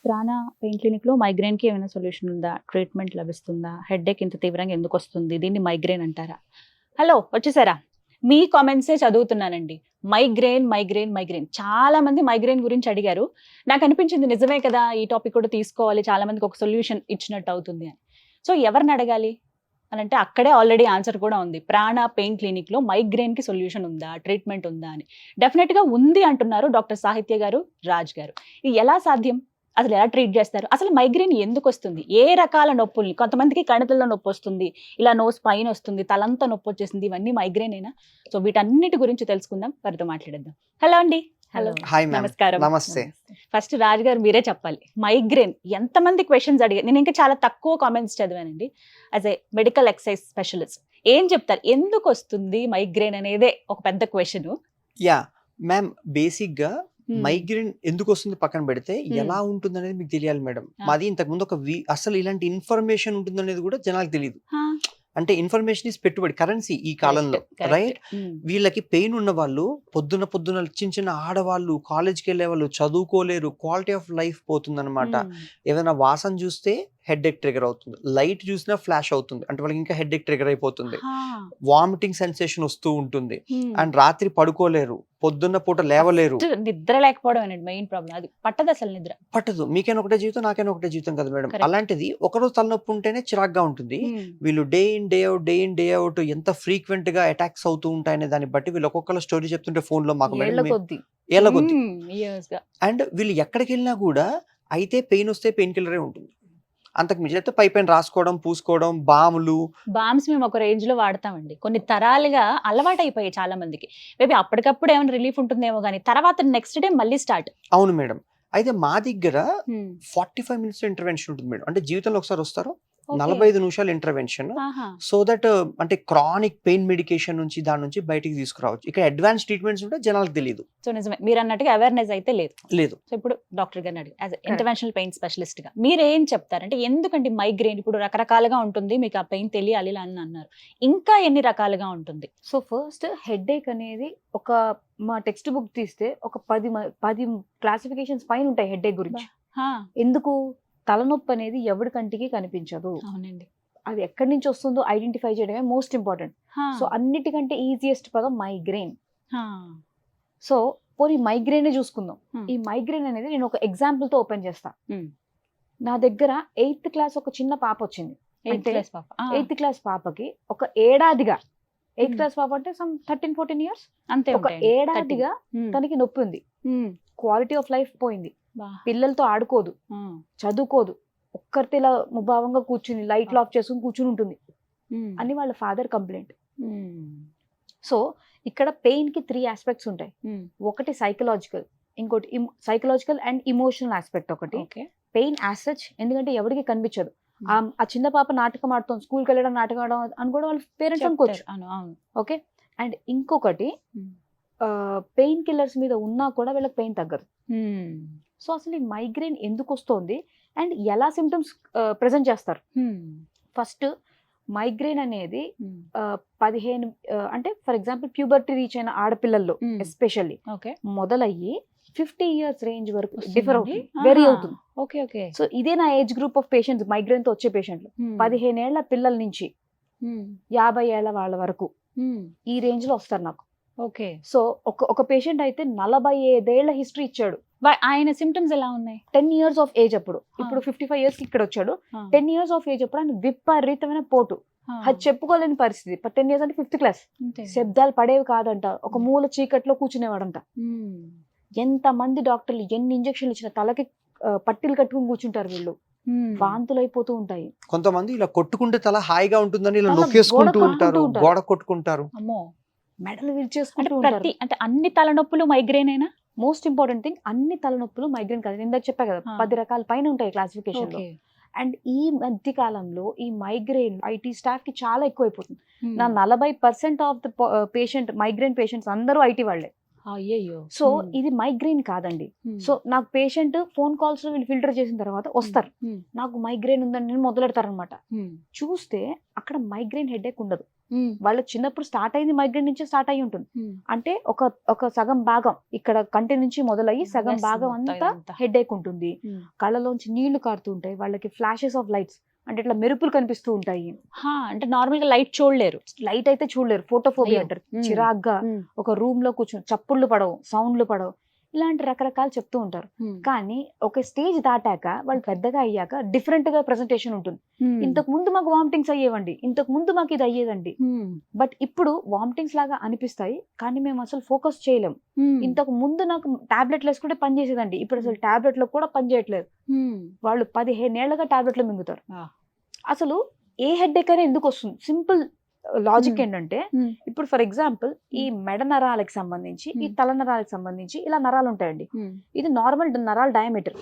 ప్రాణ pain clinic లో migraine కి ఏమైనా సొల్యూషన్ ఉందా? ట్రీట్మెంట్ లభిస్తుందా? హెడేక్ ఇంత తీవ్రంగా ఎందుకు వస్తుంది? దీన్ని మైగ్రేన్ అంటారా? హలో, వచ్చేసారా? మీ కామెంట్సే చదువుతున్నానండి. మైగ్రేన్ మైగ్రేన్ మైగ్రేన్ చాలా మంది మైగ్రేన్ గురించి అడిగారు. నాకు అనిపించింది నిజమే కదా, ఈ టాపిక్ కూడా తీసుకోవాలి, చాలా మందికి ఒక సొల్యూషన్ ఇచ్చినట్టు అవుతుంది అని. సో ఎవరిని అడగాలి అని అంటే అక్కడే ఆల్రెడీ ఆన్సర్ కూడా ఉంది. ప్రాణ పెయిన్ క్లినిక్ లో మైగ్రేన్ కి సొల్యూషన్ ఉందా, ట్రీట్మెంట్ ఉందా అని. డెఫినెట్ గా ఉంది అంటున్నారు డాక్టర్ సాహిత్య గారు, రాజ్ గారు. ఇది ఎలా సాధ్యం? అసలు ఎలా ట్రీట్ చేస్తారు? అసలు మైగ్రేన్ ఎందుకు వస్తుంది? ఏ రకాల నొప్పుల్ని? కొంతమందికి కణతల్లో నొప్పి వస్తుంది, ఇలా నోస్ పైన వస్తుంది, తలంతా నొప్పి వచ్చేసింది, ఇవన్నీ మైగ్రేనేనా? సో వీటన్నిటి గురించి తెలుసుకుందాం, వారితో మాట్లాడేద్దాం. హలో అండి. Hello, hi ma'am. నమస్కారం. నమస్తే. ఫస్ట్ రాజ్ గారు మీరే చెప్పాలి, మైగ్రేన్ ఎంతమంది క్వశ్చన్స్ అడిగారు? నేను ఇంకా చాలా తక్కువ కామెంట్స్ చదివానండి. As a medical excise specialist ఏం చెప్తారు, ఎందుకు వస్తుంది మైగ్రేన్ అనేదే ఒక పెద్ద క్వశ్చన్. యా మ్యామ్, బేసిక్ గా మైగ్రేన్ ఎందుకు వస్తుంది పక్కన పెడితే ఎలా ఉంటుంది అనేది మీకు తెలియాలి మేడం. మాది ఇంతకు ముందు అసలు ఇలాంటి ఇన్ఫర్మేషన్ ఉంటుంది అనేది కూడా జనాలకు తెలియదు. అంటే ఇన్ఫర్మేషన్ ఇస్ పెట్టుబడి, కరెన్సీ ఈ కాలంలో, రైట్? వీళ్ళకి పెయిన్ ఉన్న వాళ్ళు పొద్దున చిన్న చిన్న ఆడవాళ్ళు, కాలేజ్కి వెళ్ళే వాళ్ళు చదువుకోలేరు, క్వాలిటీ ఆఫ్ లైఫ్ పోతుంది అనమాట. ఏదైనా వాసన చూస్తే హెడ్ ఎక్ ట్రిగర్ అవుతుంది, లైట్ చూసినా ఫ్లాష్ అవుతుంది, అంటే వాళ్ళకి ఇంకా హెడ్ ఎక్ ట్రిగర్ అయిపోతుంది, వామిటింగ్ సెన్సేషన్ వస్తూ ఉంటుంది, అండ్ రాత్రి పడుకోలేరు, పొద్దున్న పూట లేవలేరు, నిద్ర లేకపోవడం మెయిన్ ప్రాబ్లం. అది పట్టదు, అసలు నిద్ర పట్టదు. మీకైనా ఒకటే జీవితం, నాకైనా ఒకటే జీవితం కదా మేడం. అలాంటిది ఒకరోజు తలనొప్పి ఉంటేనే చిరాగ్గా ఉంటుంది. వీళ్ళు డే ఇన్ డే అవుట్ ఎంత ఫ్రీక్వెంట్ గా అటాక్స్ అవుతూ ఉంటాయనే దాన్ని బట్టి వీళ్ళు ఒక్కొక్కరు స్టోరీ చెప్తుంటే ఫోన్ లో మాకు ఏళ్ళ కొద్ది. అండ్ వీళ్ళు ఎక్కడికి వెళ్ళినా కూడా అయితే పెయిన్ వస్తే పెయిన్ కిల్లరే ఉంటుంది. అంతకు మించి అయితే పై పైన రాసుకోవడం, పూసుకోవడం, బామ్స్ మేము ఒక రేంజ్ లో వాడతామండి. కొన్ని తరాలుగా అలవాటు అయిపోయాయి చాలా మందికి. మేబీ అప్పటికప్పుడు ఏమైనా రిలీఫ్ ఉంటుందేమో కానీ తర్వాత నెక్స్ట్ డే మళ్ళీ స్టార్ట్. అవును మేడం. అయితే మా దగ్గర 45 minutes ఇంటర్వెన్షన్ ఉంటుంది మేడం. అంటే జీవితంలో ఒకసారి వస్తారు, 45 నిమిషాలు ఇంటర్వెన్షన్. సో దట్ అంటే క్రానిక్ పెయిన్ మెడికేషన్ నుంచి దాని నుంచి బయటికి తీసుకురావచ్చు. ఇక్కడ అడ్వాన్స్ ట్రీట్మెంట్స్ ఉంటే జనాలకు తెలియదు. సో నిజమే మీరు అన్నట్టుగా అవేర్నెస్ అయితే లేదు. సో ఇప్పుడు డాక్టర్ గారిని అడిగి యాజ్ ఇంటర్వెన్షనల్ పెయిన్ స్పెషలిస్ట్ గా మీరేం చెప్తారంటే, ఎందుకంటే మైగ్రేన్ ఇప్పుడు రకరకాలుగా ఉంటుంది, మీకు ఆ పెయిన్ తెలియాలి అని అన్నారు, ఇంకా ఎన్ని రకాలుగా ఉంటుంది? సో ఫస్ట్ హెడ్ ఏక్ అనేది ఒక మా టెక్స్ట్ బుక్ తీస్తే ఒక 10 క్లాసిఫికేషన్స్ పైన ఉంటాయి హెడ్ ఏక్ గురించి. ఎందుకు? తలనొప్పి అనేది ఎవరి కంటికి కనిపించదు. అవునండి. అది ఎక్కడి నుంచి వస్తుందో ఐడెంటిఫై చేయడమే మోస్ట్ ఇంపార్టెంట్. సో అన్నిటికంటే ఈజియెస్ట్ పదం మైగ్రేన్. సో పోనీ మైగ్రేనే చూసుకుందాం. ఈ మైగ్రేన్ అనేది నేను ఒక ఎగ్జాంపుల్ తో ఓపెన్ చేస్తా. నా దగ్గర 8th క్లాస్ ఒక చిన్న పాప వచ్చింది. 8th క్లాస్ పాపకి ఒక ఏడాదిగా, 8th క్లాస్ పాప అంటే సమ్ 13-14 years, అంతే, ఒక ఏడాదిగా తనకి నొప్పి ఉంది, క్వాలిటీ ఆఫ్ లైఫ్ పోయింది, పిల్లలతో ఆడుకోదు, చదువుకోదు, ఒక్కరితో ఇలా ముభావంగా కూర్చుని లైట్ ఆఫ్ చేసుకుని కూర్చుని ఉంటుంది అని వాళ్ళ ఫాదర్ కంప్లైంట్. సో ఇక్కడ పెయిన్ కి 3 aspects ఉంటాయి. ఒకటి సైకలాజికల్, ఇంకోటి సైకలాజికల్ అండ్ ఇమోషనల్ ఆస్పెక్ట్. ఒకటి పెయిన్ యాజ్ సచ్, ఎందుకంటే ఎవరికి కనిపించదు. ఆ చిన్న పాప నాటకం ఆడుతుంది, స్కూల్కి వెళ్ళడం, నాటకం ఆడడం అని కూడా వాళ్ళ పేరెంట్స్ అనుకోవచ్చు. ఓకే. అండ్ ఇంకొకటి పెయిన్ కిల్లర్స్ మీద ఉన్నా కూడా వీళ్ళకి పెయిన్ తగ్గదు. సో అసలు ఈ మైగ్రేన్ ఎందుకు వస్తుంది అండ్ ఎలా సిమ్టమ్స్ ప్రెజెంట్ చేస్తారు? ఫస్ట్ మైగ్రేన్ అనేది 15 అంటే ఫర్ ఎగ్జాంపుల్ ప్యూబర్టీ రీచ్ అయిన ఆడపిల్లల్లో ఎస్పెషల్లీ మొదలయ్యి 50 years రేంజ్ వరకు డిఫర్ అవుతుంది, వెరీ అవుతుంది. సో ఇదే నా age group of patients, migraine తో వచ్చే పేషెంట్లు 15 ఏళ్ల పిల్లల నుంచి 50 ఏళ్ల వాళ్ళ వరకు ఈ రేంజ్ లో వస్తారు నాకు. ఓకే. సో ఒక పేషెంట్ అయితే 45 ఏళ్ల హిస్టరీ ఇచ్చాడు. ఆయన సిమ్టమ్స్ ఎలా ఉన్నాయి? 10 years ఆఫ్ ఏజ్ అప్పుడు, ఇప్పుడు 55 years కి ఇక్కడ వచ్చాడు. 10 years ఆఫ్ ఏజ్ అప్పుడు ఆయన విపరీతమైన పోటు, అది చెప్పుకోలేని పరిస్థితి. 10 years అంటే 5th క్లాస్, శబ్దాలు పడేవి కాదంట, ఒక మూల చీకట్లో కూర్చునేవాడంట. ఎంత మంది డాక్టర్లు ఎన్ని ఇంజక్షన్లు ఇచ్చిన తలకి పట్టీలు కట్టుకుని కూర్చుంటారు వీళ్ళు, వాంతులు అయిపోతూ ఉంటాయి. కొంతమంది ఇలా కొట్టుకుంటే తల హాయిగా ఉంటుందని ఇలా నొక్కేసుకుంటూ ఉంటారు, గోడ కొట్టుకుంటారు, మెడలు విరిచేసుకుంటూ ఉంటారు. అంటే అన్ని తలనొప్పులు మైగ్రేన్ అయినా? మోస్ట్ ఇంపార్టెంట్ థింగ్, అన్ని తలనొప్పులు మైగ్రేన్ కాదు. ఇందాక చెప్పా కదా 10 రకాల పైన ఉంటాయి క్లాసిఫికేషన్ లో. అండ్ ఈ మధ్య కాలంలో ఈ మైగ్రేన్ ఐటీ స్టాఫ్ కి చాలా ఎక్కువైపోతుంది. నా 40% of the patient migraine patients అందరూ ఐటీ వాళ్ళే. అయ్యయ్యో సో ఇది మైగ్రేన్ కాదండి. సో నాకు పేషెంట్ ఫోన్ కాల్స్ వీళ్ళు ఫిల్టర్ చేసిన తర్వాత వస్తారు, నాకు మైగ్రేన్ ఉందని నేను మొదలెడతారనమాట. చూస్తే అక్కడ మైగ్రేన్ హెడేక్ ఉండదు. వాళ్ళకి చిన్నప్పుడు స్టార్ట్ అయింది మైగ్రేన్ నుంచి స్టార్ట్ అయ్యి ఉంటుంది. అంటే ఒక సగం భాగం ఇక్కడ కంటి నుంచి మొదలయ్యి సగం భాగం అంతా హెడేక్ ఉంటుంది. కళ్ళలోంచి నీళ్లు కారుతూ ఉంటాయి, వాళ్ళకి ఫ్లాషెస్ ఆఫ్ లైట్స్ అంటే ఇట్లా మెరుపులు కనిపిస్తూ ఉంటాయి. అంటే నార్మల్ గా లైట్ చూడలేరు, లైట్ అయితే చూడలేరు, ఫోటోఫోబియా అంటారు. చిరాగ్గా ఒక రూమ్ లో కూర్చొని చప్పుళ్ళు పడవు, సౌండ్లు పడవు, ఇలాంటి రకరకాలు చెప్తూ ఉంటారు. కానీ ఒక స్టేజ్ దాటాక వాళ్ళు పెద్దగా అయ్యాక డిఫరెంట్ గా ప్రెజెంటేషన్ ఉంటుంది. ఇంతకు ముందు మాకు వామిటింగ్స్ అయ్యేవండి, ఇంతకు ముందు మాకు ఇది అయ్యేదండి, బట్ ఇప్పుడు వామిటింగ్స్ లాగా అనిపిస్తాయి కానీ మేము అసలు ఫోకస్ చేయలేము. ఇంతకు ముందు నాకు టాబ్లెట్లు వేసుకుంటే పని చేసేదండి, ఇప్పుడు అసలు టాబ్లెట్లు కూడా పని చేయట్లేదు. వాళ్ళు 15 ఏళ్లుగా టాబ్లెట్లు మింగుతారు. అసలు ఏ హెడేక్ అయినా ఎందుకు వస్తుంది? సింపుల్ లాజిక్ ఏంటంటే, ఇప్పుడు ఫర్ ఎగ్జాంపుల్ ఈ మెడ నరాలకు సంబంధించి, ఈ తల నరాలకు సంబంధించి ఇలా నరాలు ఉంటాయండి. ఇది నార్మల్ నరాల డయామీటర్.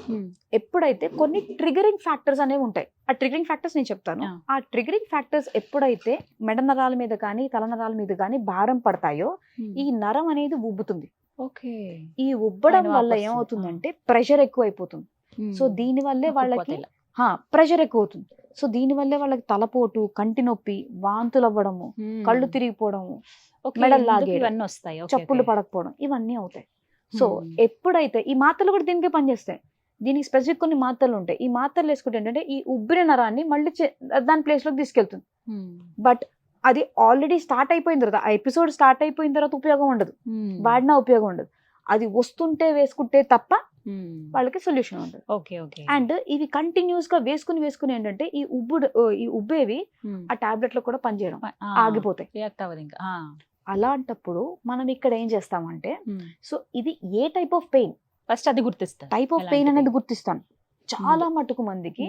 ఎప్పుడైతే కొన్ని ట్రిగరింగ్ ఫ్యాక్టర్స్ అనేవి ఉంటాయి, ఆ ట్రిగరింగ్ ఫ్యాక్టర్స్ నేను చెప్తాను. ఆ ట్రిగరింగ్ ఫ్యాక్టర్స్ ఎప్పుడైతే మెడ నరాల మీద కానీ తల నరాల మీద కానీ భారం పడతాయో ఈ నరం అనేది ఉబ్బుతుంది. ఈ ఉబ్బడం వల్ల ఏమవుతుందంటే ప్రెషర్ ఎక్కువ అయిపోతుంది. సో దీని వల్లే వాళ్ళకి ప్రెషర్ ఎక్కువ అవుతుంది. సో దీని వల్లే వాళ్ళకి తలపోటు, కంటి నొప్పి, వాంతులు అవ్వడము, కళ్ళు తిరిగిపోవడము, మెడలు లాగేయడం, చప్పులు పడకపోవడం, ఇవన్నీ అవుతాయి. సో ఎప్పుడైతే ఈ మాత్రలు కూడా దీనికే పనిచేస్తాయి, దీనికి స్పెసిఫిక్ కొన్ని మాత్రలు ఉంటాయి. ఈ మాత్రలు వేసుకుంటే ఏంటంటే ఈ ఉబ్బిన నరాన్ని మళ్ళీ దాని ప్లేస్ లోకి తీసుకెళ్తుంది. బట్ అది ఆల్రెడీ స్టార్ట్ అయిపోయిన తర్వాత, ఆ ఎపిసోడ్ స్టార్ట్ అయిపోయిన తర్వాత ఉపయోగం ఉండదు, వాడినా ఉపయోగం ఉండదు. అది వస్తుంటే వేసుకుంటే తప్ప వాళ్ళకి సొల్యూషన్ ఉండదు. అండ్ ఇవి కంటిన్యూస్ గా వేసుకుని ఏంటంటే ఈ ఉబ్బేవి ఆ టాబ్లెట్ లో కూడా పనిచేయడం ఆగిపోతాయి. అలాంటప్పుడు మనం ఇక్కడ ఏం చేస్తామంటే, సో ఇది ఏ టైప్ ఆఫ్ పెయిన్, ఫస్ట్ అది గుర్తిస్తాం. టైప్ ఆఫ్ పెయిన్ అనేది గుర్తిస్తాను. చాలా మటుకు మందికి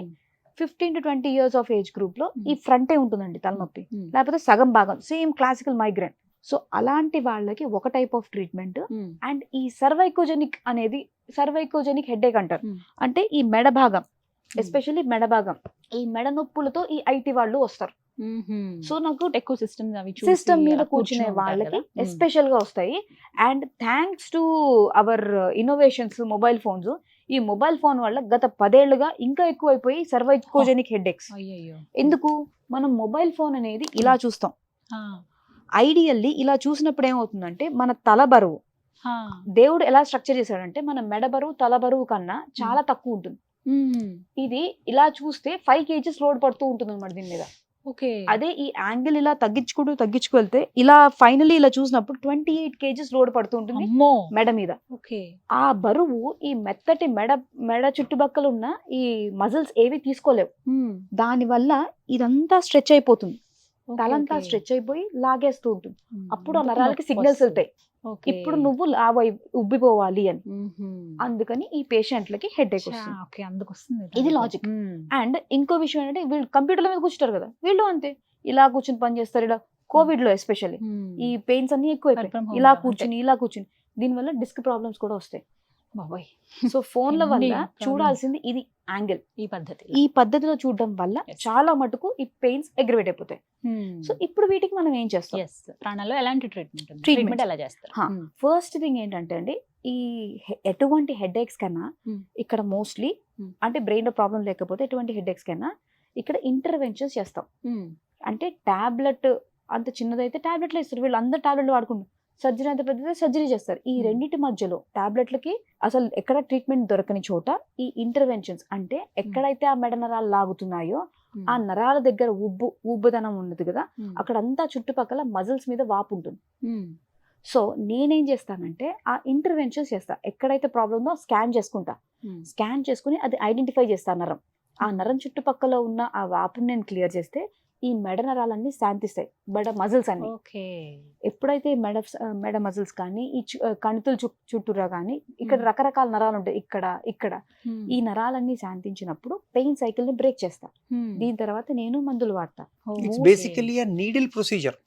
15 to 20 years of age group లో ఈ ఫ్రంటే ఉంటుందండి తలనొప్పి, లేకపోతే సగం భాగం సేమ్ క్లాసికల్ మైగ్రేన్. సో అలాంటి వాళ్ళకి ఒక టైప్ ఆఫ్ ట్రీట్మెంట్. అండ్ ఈ సర్వైకోజెనిక్ అనేది సర్వైకోజెనిక్ హెడేక్ అంటారు. అంటే ఈ మెడ భాగం, ఎస్పెషల్లీ మెడ భాగం, ఈ మెడ నొప్పులతో ఈ ఐటీ వాళ్ళు వస్తారు. సో నాకు ఎక్కువ సిస్టమ్ మీద కూర్చునే వాళ్ళకి ఎస్పెషల్ గా వస్తాయి. And thanks to our innovations mobile phones, ఈ మొబైల్ ఫోన్ వల్ల గత 10 ఏళ్లుగా ఇంకా ఎక్కువైపోయి సర్వైకోజెనిక్ హెడేక్స్. ఎందుకు? మనం మొబైల్ ఫోన్ అనేది ఇలా చూస్తాం. ఐడియల్లీ ఇలా చూసినప్పుడు ఏమవుతుందంటే మన తల బరువు దేవుడు ఎలా స్ట్రక్చర్ చేశాడంటే మన మెడ బరువు తల బరువు కన్నా చాలా తక్కువ ఉంటుంది. ఇది ఇలా చూస్తే 5 kgs లోడ్ పడుతూ ఉంటుంది అన్నమాట దీని మీద. అదే ఈ యాంగిల్ ఇలా తగ్గించుకు వెళ్తే ఇలా ఫైనలీ ఇలా చూసినప్పుడు 28 kgs లోడ్ పడుతూ ఉంటుంది మెడ మీద. ఆ బరువు ఈ మెత్తటి మెడ చుట్టుపక్కల ఉన్న ఈ మజిల్స్ ఏవి తీసుకోలేవు. దాని వల్ల ఇదంతా స్ట్రెచ్ అయిపోతుంది, తలంతా స్ట్రెచ్ అయిపోయి లాగేస్తూ ఉంటుంది. అప్పుడు ఆ నరాలకి సిగ్నల్స్ వెళ్తాయి, ఇప్పుడు నువ్వు ఉబ్బిపోవాలి అని. అందుకని ఈ పేషెంట్లకి హెడేక్ వస్తుంది. ఇది లాజిక్. అండ్ ఇంకో విషయం ఏంటంటే, వీళ్ళు కంప్యూటర్ల మీద కూర్చుంటారు కదా, వీళ్ళు అంతే ఇలా కూర్చుని పని చేస్తారు. ఇలా కోవిడ్ లో ఎస్పెషల్లీ ఈ పెయిన్స్ అన్ని ఎక్కువైపోయాయి, ఇలా కూర్చుని దీనివల్ల డిస్క్ ప్రాబ్లమ్స్ కూడా వస్తాయి. సో ఫోన్ల వల్ల చూడాల్సింది ఇది యాంగిల్. ఈ పద్ధతిలో చూడడం వల్ల చాలా మటుకు ఈ పెయిన్స్ అగ్రివేట్ అయిపోతాయి. సో ఇప్పుడు వీటికి మనం ఏం చేస్తాం? ప్రాణాల్లో ఎలాంటి ట్రీట్మెంట్ ఎలా చేస్తారు? ఫస్ట్ థింగ్ ఏంటంటే అండి, ఈ ఎటువంటి హెడేక్స్ కన్నా ఇక్కడ మోస్ట్లీ అంటే బ్రెయిన్ లో ప్రాబ్లం లేకపోతే ఎటువంటి హెడేక్స్ కన్నా ఇక్కడ ఇంటర్వెన్షన్స్ చేస్తాం. అంటే టాబ్లెట్ అంత చిన్నదైతే టాబ్లెట్లు ఇస్తారు, వీళ్ళు అందరు టాబ్లెట్లు వాడుకుంటారు. సర్జరీ అంత పెద్దదే సర్జరీ చేస్తారు. ఈ రెండింటి మధ్యలో టాబ్లెట్లకి అసలు ఎక్కడ ట్రీట్మెంట్ దొరకని చోట ఈ ఇంటర్వెన్షన్స్, అంటే ఎక్కడైతే ఆ మెడ నరాలు లాగుతున్నాయో ఆ నరాల దగ్గర ఉబ్బుదనం ఉండదు కదా, అక్కడంతా చుట్టుపక్కల మజిల్స్ మీద వాపు ఉంటుంది. సో నేనేం చేస్తానంటే ఆ ఇంటర్వెన్షన్స్ చేస్తా. ఎక్కడైతే ప్రాబ్లం ఉందో స్కాన్ చేసుకుని అది ఐడెంటిఫై చేస్తాను నరం. ఆ నరం చుట్టుపక్కల ఉన్న ఆ వాపుని నేను క్లియర్ చేస్తే ఈ మెడ నరాలన్నీ శాంతిస్తాయి, మెడ మజిల్స్ అన్ని. ఎప్పుడైతే మెడ మజిల్స్ కానీ ఈ కణితుల చుట్టూరా కానీ ఇక్కడ రకరకాల నరాలు ఉంటాయి, ఇక్కడ ఈ నరాలన్నీ శాంతించినప్పుడు పెయిన్ సైకిల్ ని బ్రేక్ చేస్తా. దీని తర్వాత నేను మందులు వాడతా. బేసికల్లీ నీడిల్ ప్రొసీజర్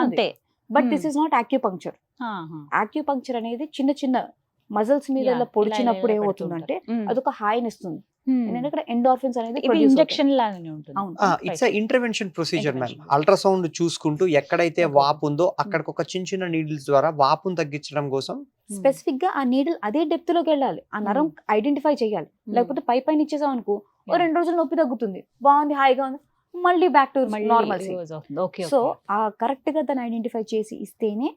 అంతే. But this is not acupuncture. Acupuncture అనేది చిన్న చిన్న మజిల్స్ మీద పొడిచినప్పుడు ఏమవుతుందంటే అదొక హాయిని ఇస్తుంది. ఎందుకంటే ఇక్కడ ఎండార్ఫిన్స్ అనేది ఇది produce అవుతాయి. ఇంజెక్షన్ లాగానే ఉంటుంది. అవును. It's intervention procedure ma'am. Intervention. Ultrasound చూసుకుంటూ ఎక్కడైతే Okay. వాపు ఉందో అక్కడికి ఒక చిన్న చిన్న నీడిల్స్ ద్వారా వాపును తగ్గించడం కోసం స్పెసిఫిక్ గా ఆ నీడిల్ అదే డెప్త్ లోకి వెళ్ళాలి, ఆ నరం ఐడెంటిఫై చేయాలి. లేకపోతే పై పైన ఇచ్చేసాం అనుకో, ఓ 2 రోజులు నొప్పి తగ్గుతుంది, బాగుంది, హాయిగా ఉంది, మళ్ళీ బ్యాక్ టు నార్మల్సీ. సో ఆ కరెక్ట్ గా దాన్ని ఐడెంటిఫై చేసి ఇస్తేనే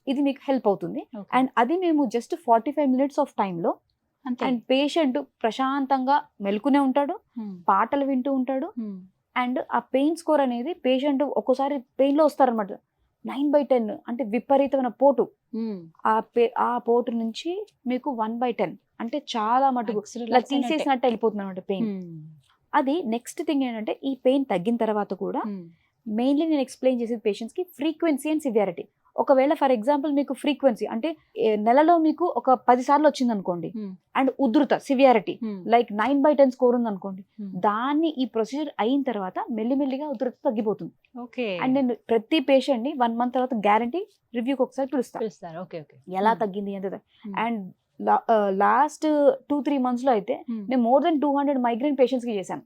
ఇది మీకు హెల్ప్ అవుతుంది. అండ్ అది మేము జస్ట్ 45 minutes ఆఫ్ టైంలో, అండ్ పేషెంట్ ప్రశాంతంగా మెలుకునే ఉంటాడు, పాటలు వింటూ ఉంటాడు. అండ్ ఆ పెయిన్ స్కోర్ అనేది పేషెంట్ ఒక్కోసారి పెయిన్ లో వస్తారనమాట, 9/10 అంటే విపరీతమైన పోటు. ఆ పోటు నుంచి మీకు 1/10 అంటే చాలా మటుకు ఇలా తీసేసినట్టు వెళ్ళిపోతుంది అనమాట పెయిన్. అది నెక్స్ట్ థింగ్ ఏంటంటే, ఈ పెయిన్ తగ్గిన తర్వాత కూడా మెయిన్లీ నేను ఎక్స్ప్లెయిన్ చేసేది పేషెంట్స్ కి ఫ్రీక్వెన్సీ అండ్ సివియారిటీ. ఒకవేళ ఫర్ ఎగ్జాంపుల్ మీకు ఫ్రీక్వెన్సీ అంటే నెలలో మీకు ఒక 10 సార్లు వచ్చింది అనుకోండి, అండ్ ఉధృత సివియారిటీ లైక్ 9/10 స్కోర్ ఉంది అనుకోండి, దాన్ని ఈ ప్రొసీజర్ అయిన తర్వాత మెల్లిమెల్లిగా ఉధృత తగ్గిపోతుంది. అండ్ నేను ప్రతి పేషెంట్ ని 1 month తర్వాత గ్యారంటీ రివ్యూకి ఒకసారి పిలుస్తాను, ఎలా తగ్గింది ఎంత. అండ్ లాస్ట్ 2-3 months లో అయితే నేను మోర్ దెన్ 200 మైగ్రేన్ పేషెంట్స్ కి చేశాను.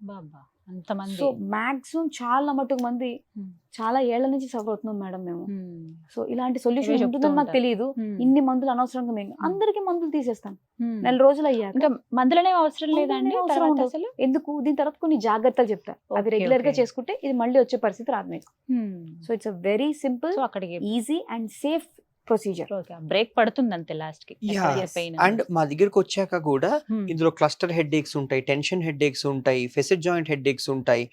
సో మాక్సిమం చాలా మటుకు మంది చాలా ఏళ్ల నుంచి సఫర్ అవుతున్నాం మేడం మేము. సో ఇలాంటి సొల్యూషన్ ఉంటుందని మాకు తెలియదు. ఇన్ని మందులు అనవసరంగా మేము అందరికి మందులు తీసేస్తాం 4 రోజులు అయ్యాక. ఇంకా మందులనే అవసరం లేదండి, అవసరం ఉండదు. ఎందుకు, దీని తర్వాత కొన్ని జాగ్రత్తలు చెప్తా, అవి రెగ్యులర్ గా చేసుకుంటే ఇది మళ్ళీ వచ్చే పరిస్థితి రాదు మీకు. So it's a very simple, easy and safe procedure. Break పడుతుంది అంతే లాస్ట్ కి. అండ్ మా దగ్గరకు వచ్చాక కూడా ఇందులో క్లస్టర్ హెడ్ ఏక్స్ ఉంటాయి, టెన్షన్ హెడ్ ఏక్స్ ఉంటాయి, ఫెసెట్ జాయింట్ హెడ్ ఏక్స్ ఉంటాయి,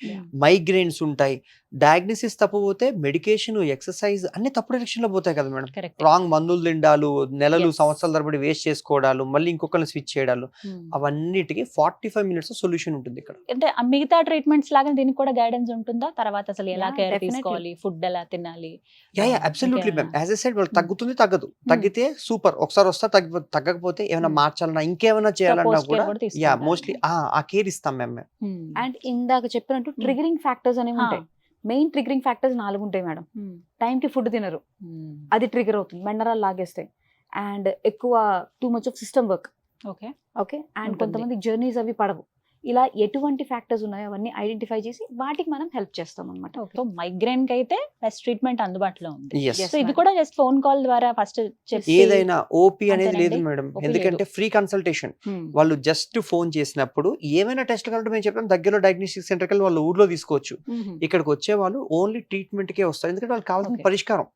మైగ్రేన్స్ ఉంటాయి. డయాగ్నోసిస్ తప్పపోతే మెడికేషన్, ఎక్సర్సైజ్ అన్ని తప్పు డైరెక్షన్ లో పోతాయి కదా మేడం. రాంగ్ మందులు తిండాలు, నెలలు సంవత్సరాల తరబడి వేస్ట్ చేసుకోవడాలు, మళ్ళీ ఇంకొకరిని స్విచ్ చేయడాలు, అవన్నిటికి 45 minutes సొల్యూషన్ ఉంటుంది ఇక్కడ. అంటే మిగతా ట్రీట్మెంట్స్ లాగా దీనికి కూడా గైడెన్స్ ఉంటుందా తర్వాత, అసలు ఎలా కేర్ తీసుకోవాలి, ఫుడ్ ఎలా తినాలి? Absolutely ma'am. As a said, వాళ్ళు తగ్గుతుంది తగ్గదు, తగ్గితే సూపర్, ఒకసారి వస్తా, తగ్గకపోతే ఏమైనా మార్చాలన్నా ఇంకేమైనా చేయాలన్నా కూడా మోస్ట్లీ ఆ కేర్ ఇస్తాం మ్యామ్. అండ్ ఇందాక చెప్పినట్టు ట్రిగరింగ్ ఫ్యాక్టర్స్ అనేవి ఉంటాయి. మెయిన్ ట్రిగరింగ్ ఫ్యాక్టర్స్ 4 ఉంటాయి మేడం. టైం కి ఫుడ్ తినరు, అది ట్రిగర్ అవుతుంది, మెండరాలు లాగేస్తాయి. అండ్ ఎక్కువ too much of system work, okay. And కొంతమంది జర్నీస్ అవి పడవు. ఇలా ఎటువంటి ఫ్యాక్టర్స్ ఉన్నాయో అవన్నీ ఐడెంటిఫై చేసి వాటికి మనం హెల్ప్ చేస్తాం అనమాట. సో మైగ్రేన్ కి అయితే బెస్ట్ ట్రీట్మెంట్ అందుబాటులో ఉంది. Yes. సో ఇది కూడా జస్ట్ ఫోన్ కాల్ ద్వారా ఫస్ట్ ఏదైనా ఓపీ అనేది అంతేనండి? లేదు మేడం, OP ఎందుకంటే ఫ్రీ కన్సల్టేషన్. వాళ్ళు జస్ట్ ఫోన్ చేసినప్పుడు ఏమైనా టెస్ట్ కావాలంటే మేము చెప్తాం, దగ్గరలో డయాగ్నోస్టిక్ సెంటర్ కి వాళ్ళు ఊర్లో తీసుకోవచ్చు. ఇక్కడికి వచ్చే వాళ్ళు ఓన్లీ ట్రీట్మెంట్ కే వస్తారు, ఎందుకంటే వాళ్ళకి కావాల్సిన పరిష్కారం.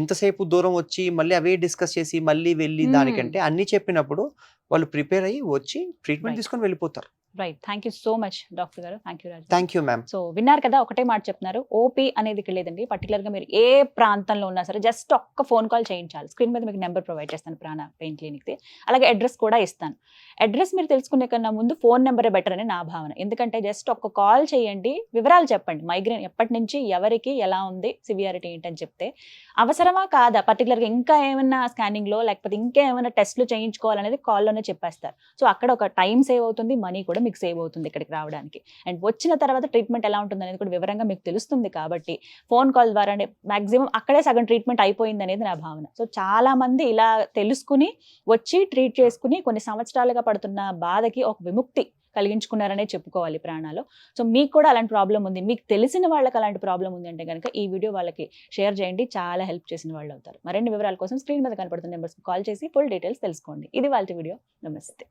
ఇంతసేపు దూరం వచ్చి మళ్ళీ అవే డిస్కస్ చేసి మళ్ళీ వెళ్ళి దానికంటే అన్ని చెప్పినప్పుడు వాళ్ళు ప్రిపేర్ అయ్యి వచ్చి ట్రీట్మెంట్ తీసుకొని వెళ్ళిపోతారు. Right, thank you so much doctor గారు. Thank you Raju. Thank you ma'am. So విన్నారు కదా, ఒకటే మాట చెప్తున్నారు, ఓపీ అనేది ఇక్కడ లేదండి. పర్టికులర్ గా మీరు ఏ ప్రాంతంలో ఉన్నా సరే జస్ట్ ఒక్క ఫోన్ కాల్ చేయించాలి. స్క్రీన్ మీద మీకు నెంబర్ ప్రొవైడ్ చేస్తాను ప్రాణ పెయిన్ క్లినిక్ ది, అలాగే అడ్రస్ కూడా ఇస్తాను. అడ్రస్ మీరు తెలుసుకునే కన్నా ముందు ఫోన్ నెంబరే బెటర్ అని నా భావన. ఎందుకంటే జస్ట్ ఒక్క కాల్ చేయండి, వివరాలు చెప్పండి, మైగ్రేన్ ఎప్పటి నుంచి ఎవరికి ఎలా ఉంది, సివియారిటీ ఏంటని చెప్తే అవసరమా కాదా, పర్టికులర్గా ఇంకా ఏమైనా స్కానింగ్ లో లేకపోతే ఇంకా ఏమైనా టెస్ట్లు చేయించుకోవాలనేది కాల్లోనే చెప్పేస్తారు. సో అక్కడ ఒక టైం సేవ్ అవుతుంది, మనీ కూడా మీకు సేవ్ అవుతుంది ఇక్కడికి రావడానికి. అండ్ వచ్చిన తర్వాత ట్రీట్మెంట్ ఎలా ఉంటుంది అనేది కూడా వివరంగా మీకు తెలుస్తుంది. కాబట్టి ఫోన్ కాల్ ద్వారానే మాక్సిమం అక్కడే సగం ట్రీట్మెంట్ అయిపోయింది అనేది నా భావన. సో చాలా మంది ఇలా తెలుసుకుని వచ్చి ట్రీట్ చేసుకుని కొన్ని సంవత్సరాలుగా పడుతున్న బాధకి ఒక విముక్తి కలిగించుకున్నారనే చెప్పుకోవాలి ప్రాణాలు. సో మీకు కూడా అలాంటి ప్రాబ్లం ఉంది, మీకు తెలిసిన వాళ్ళకి అలాంటి ప్రాబ్లం ఉంది అంటే కనుక ఈ వీడియో వాళ్ళకి షేర్ చేయండి, చాలా హెల్ప్ చేసిన వాళ్ళు అవుతారు. మరిన్ని వివరాల కోసం స్క్రీన్ మీద కనపడుతున్న నెంబర్స్కి కాల్ చేసి ఫుల్ డీటెయిల్స్ తెలుసుకోండి. ఇది వాళ్ళ వీడియో. నమస్తే.